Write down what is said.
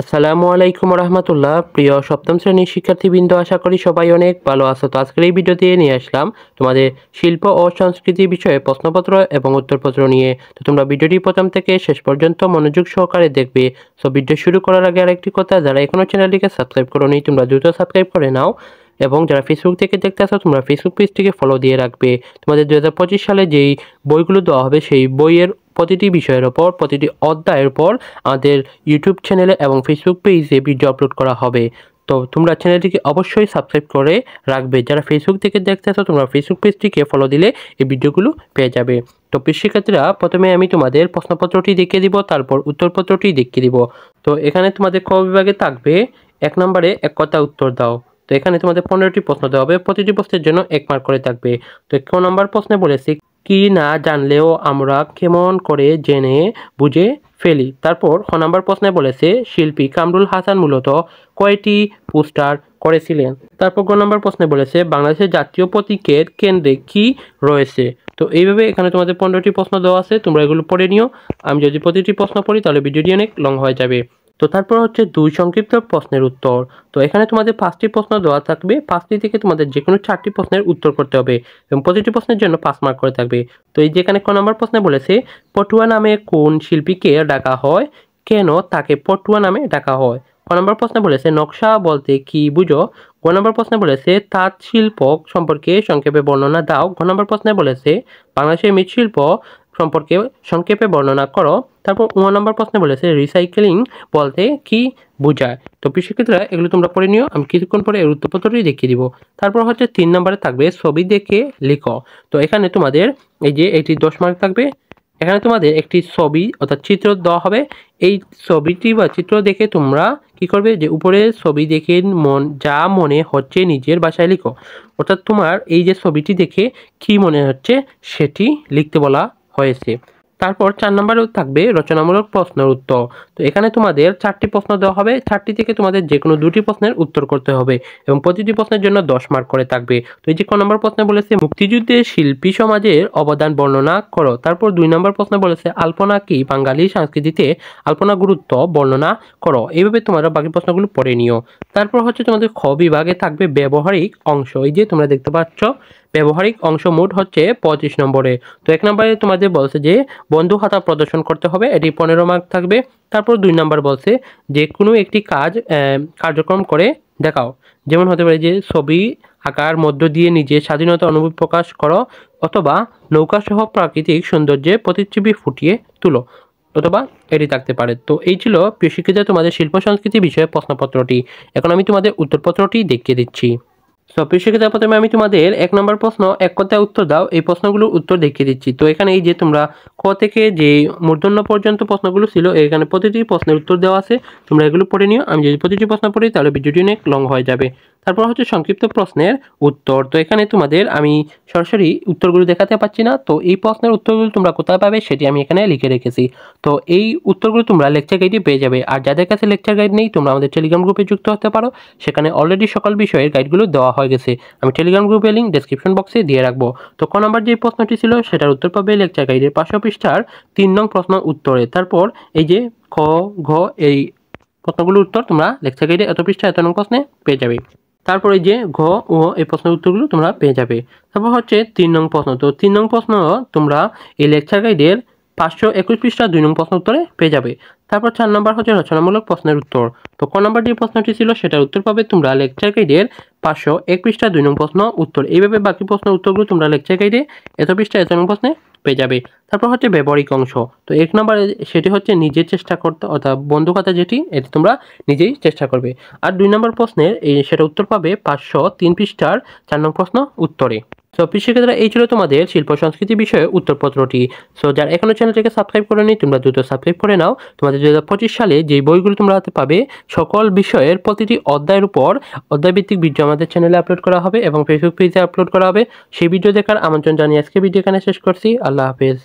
আসসালামু আলাইকুম রহমতুল্লাহ। প্রিয় সপ্তম শ্রেণীর শিক্ষার্থীবৃন্দ, আশা করি সবাই অনেক ভালো আছো। তো আজকের এই ভিডিওতে নিয়ে আসলাম তোমাদের শিল্প ও সংস্কৃতি বিষয়ে প্রশ্নপত্র এবং উত্তরপত্র নিয়ে। তো তোমরা ভিডিওটি প্রথম থেকে শেষ পর্যন্ত মনোযোগ সহকারে দেখবে। সো ভিডিও শুরু করার আগে আরেকটি কথা, যারা এখনো চ্যানেলটিকে সাবস্ক্রাইব করোনি তোমরা দ্রুত সাবস্ক্রাইব করে নাও, এবং যারা ফেসবুক থেকে দেখতে আসো তোমরা ফেসবুক পেজটিকে ফলো দিয়ে রাখবে। তোমাদের 2025 সালে যেই বইগুলো দেওয়া হবে সেই বইয়ের প্রতিটি বিষয়ের ওপর, প্রতিটি অধ্যায়ের উপর আমাদের ইউটিউব চ্যানেলে এবং ফেসবুক পেজে ভিডিও আপলোড করা হবে। তো তোমরা চ্যানেলটিকে অবশ্যই সাবস্ক্রাইব করে রাখবে। যারা ফেসবুক থেকে দেখতে আসো তোমরা ফেসবুক পেজটিকে ফলো দিলে এই ভিডিওগুলো পেয়ে যাবে। তো প্রিয় শিক্ষার্থীরা, প্রথমে আমি তোমাদের প্রশ্নপত্রটি দেখিয়ে দিব, তারপর উত্তরপত্রটি দেখিয়ে দিব। তো এখানে তোমাদের ক বিভাগে থাকবে 1 নম্বরে এক কথা উত্তর দাও। তো এখানে তোমাদের 15টি প্রশ্ন দেওয়া হবে, প্রতিটি প্রশ্নের জন্য 1 মার্ক করে থাকবে। তো 1 নম্বর প্রশ্নে বলেছি, কি না জানলেও আমরা কেমন করে জেনে বুঝে ফেলি। তারপর খ নম্বর প্রশ্নে বলেছে, শিল্পী কামরুল হাসান মূলত কয়টি পোস্টার করেছিলেন। তারপর গ নম্বর প্রশ্নে বলেছে, বাংলাদেশের জাতীয় প্রতীকের কেন্দ্রে কি রয়েছে। তো এইভাবে এখানে তোমাদের 15টি প্রশ্ন দেওয়া আছে, তোমরা এগুলো পড়ে নিও। আমি যদি প্রতিটি প্রশ্ন পড়ি তাহলে ভিডিওটি অনেক লং হয়ে যাবে। তো তারপর হচ্ছে 2 সংক্ষিপ্ত প্রশ্নের উত্তর। তো এখানে তোমাদের 5টি প্রশ্ন দেওয়া থাকবে, 5টি থেকে তোমাদের যে কোনো 4টি প্রশ্নের উত্তর করতে হবে এবং প্রতিটি প্রশ্নের জন্য 5 মার্ক করে থাকবে। তো এই যেখানে ক নম্বর প্রশ্নে বলেছে, পটুয়া নামে কোন শিল্পীকে ডাকা হয়, কেন তাকে পটুয়া নামে ডাকা হয়। ক নম্বর প্রশ্নে বলেছে, নকশা বলতে কি বুঝো। গ নম্বর প্রশ্নে বলেছে, তাঁত শিল্প সম্পর্কে সংক্ষেপে বর্ণনা দাও। ঘ নম্বর প্রশ্নে বলেছে, বাংলাদেশের মৃৎশিল্প সম্পর্কে সংক্ষেপে বর্ণনা করো। তারপর 1 নম্বর প্রশ্নে বলেছে, রিসাইক্লিং বলতে কি বোঝায়। তো প্রিয় শিক্ষার্থীরা, এগুলো তোমরা পড়ে নিও, আমি কিছুক্ষণ পরে এর উত্তরপত্রটি দেখিয়ে দিব। তারপর হচ্ছে 3 নম্বরে থাকবে ছবি দেখে লিখো। তো এখানে তোমাদের এই যে এটি 10 মার্ক থাকবে। এখানে তোমাদের একটি ছবি অর্থাৎ চিত্র দেওয়া হবে। এই ছবিটি বা চিত্র দেখে তোমরা কি করবে, যে উপরে ছবি দেখে যা মনে হচ্ছে নিজের ভাষায় লিখো। অর্থাৎ তোমার এই যে ছবিটি দেখে কি মনে হচ্ছে সেটি লিখতে বলা হয়েছে। তারপর 4 নম্বরেও থাকবে রচনামূলক প্রশ্নের উত্তর। তো এখানে তোমাদের 4টি প্রশ্ন দেওয়া হবে, 4টি থেকে তোমাদের যে কোনো 2টি প্রশ্নের উত্তর করতে হবে এবং প্রতিটি প্রশ্নের জন্য 10 মার্ক করে থাকবে। তো এই যে ক নম্বর প্রশ্নে বলেছে, মুক্তিযুদ্ধে শিল্পী সমাজের অবদান বর্ণনা করো। তারপর 2 নম্বর প্রশ্নে বলেছে, আলপনা কি বাঙালি সংস্কৃতিতে, আলপনা গুরুত্ব বর্ণনা করো। এইভাবে তোমরা বাকি প্রশ্নগুলো পড়ে নিও। তারপর হচ্ছে তোমাদের খ বিভাগে থাকবে ব্যবহারিক অংশ। এই যে তোমরা দেখতে পাচ্ছ ব্যবহারিক অংশ মোট হচ্ছে 35 নম্বরে। তো 1 নম্বরে তোমাদের বলছে যে বন্ধু খাতা প্রদর্শন করতে হবে, এটি 15 মার্ক থাকবে। তারপর 2 নম্বর বলছে যে কোনো একটি কার্যক্রম করে দেখাও। যেমন হতে পারে যে ছবি আঁকার মধ্য দিয়ে নিজের স্বাধীনতা অনুভব প্রকাশ করো, অথবা নৌকা সহ প্রাকৃতিক সৌন্দর্যে প্রতিচ্ছবি ফুটিয়ে তুলো, অথবা এটি থাকতে পারে। তো এই ছিল প্রিয় শিক্ষার্থীরা তোমাদের শিল্প সংস্কৃতি বিষয়ে প্রশ্নপত্রটি। এখন আমি তোমাদের উত্তরপত্রটি দেখিয়ে দিচ্ছি। সো প্রিয় শিক্ষার্থীরা, প্রথমে আমি তোমাদের 1 নম্বর প্রশ্ন, এক কথায় উত্তর দাও, এই প্রশ্নগুলোর উত্তর দেখিয়ে দিচ্ছি। তো এখানে এই যে তোমরা ক থেকে যে মূর্ধন্য পর্যন্ত প্রশ্নগুলো ছিল, এখানে প্রতিটি প্রশ্নের উত্তর দেওয়া আছে, তোমরা এগুলো পড়ে নিও। আমি যদি প্রতিটি প্রশ্ন পড়ি তাহলে ভিডিওটি অনেক লং হয়ে যাবে। তারপর হচ্ছে সংক্ষিপ্ত প্রশ্নের উত্তর। তো এখানে তোমাদের আমি সরাসরি উত্তরগুলো দেখাতে পাচ্ছি না, তো এই প্রশ্নের উত্তরগুলো তোমরা কোথায় পাবে সেটি আমি এখানে লিখে রেখেছি। তো এই উত্তরগুলো তোমরা লেকচার গাইডে পেয়ে যাবে। আর যাদের কাছে লেকচার গাইড নেই, তোমরা আমাদের টেলিগ্রাম গ্রুপে যুক্ত হতে পারো, সেখানে অলরেডি সকল বিষয়ের গাইডগুলো দেওয়া হয়ে গেছে। আমি টেলিগ্রাম গ্রুপের লিঙ্ক ডেসক্রিপশন বক্সে দিয়ে রাখবো। তো ক নম্বর যে প্রশ্নটি ছিল সেটার উত্তর পাবে লেকচার গাইডের 500 পৃষ্ঠার 3 নং প্রশ্ন উত্তরে। তারপর এই যে খ, ঘ এই প্রশ্নগুলোর উত্তর তোমরা লেকচার গাইডে এত পৃষ্ঠা এত নং প্রশ্নে পেয়ে যাবে। তারপর এই যে ঘ ও এই প্রশ্নের উত্তরগুলো তোমরা পেয়ে যাবে। তারপর হচ্ছে 3 নং প্রশ্ন। তো 3 নং প্রশ্ন তোমরা এই লেকচার গাইডের 521 পৃষ্ঠা 2 নং প্রশ্ন উত্তরে পেয়ে যাবে। তারপর 4 নম্বর হচ্ছে রচনামূলক প্রশ্নের উত্তর। তো ক নম্বর যে প্রশ্নটি ছিল সেটার উত্তর পাবে তোমরা লেকচার গাইডের 501 পৃষ্ঠা 2 নং প্রশ্ন উত্তর। এইভাবে বাকি প্রশ্নের উত্তরগুলো তোমরা লেকচার গাইডে এত পৃষ্ঠা এত নং প্রশ্নে পেয়ে যাবে। তারপর হচ্ছে ব্যবহারিক অংশ। তো 1 নম্বরে সেটি হচ্ছে নিজের চেষ্টা করতে, অর্থাৎ বন্ধু কথা যেটি, এটি তোমরা নিজেই চেষ্টা করবে। আর 2 নম্বর প্রশ্নের সেটা উত্তর পাবে 503 পৃষ্ঠার 4 নং প্রশ্ন উত্তরে। সো প্রিয় শিক্ষার্থীরা, এই ছিল তোমাদের শিল্প সংস্কৃতি বিষয়ে উত্তরপত্রটি। সো যারা এখনো চ্যানেলটিকে সাবস্ক্রাইব করেনি তোমরা দ্রুত সাবস্ক্রাইব করে নাও। তোমাদের 2025 সালে যে বইগুলো তোমরা হাতে পাবে সকল বিষয়ের প্রতিটি অধ্যায়ের উপর অধ্যায়ভিত্তিক ভিডিও আমাদের চ্যানেলে আপলোড করা হবে এবং ফেসবুক পেজে আপলোড করা হবে। সেই ভিডিও দেখার আমন্ত্রণ জানিয়ে আজকে ভিডিও এখানে শেষ করছি। আল্লাহ হাফেজ।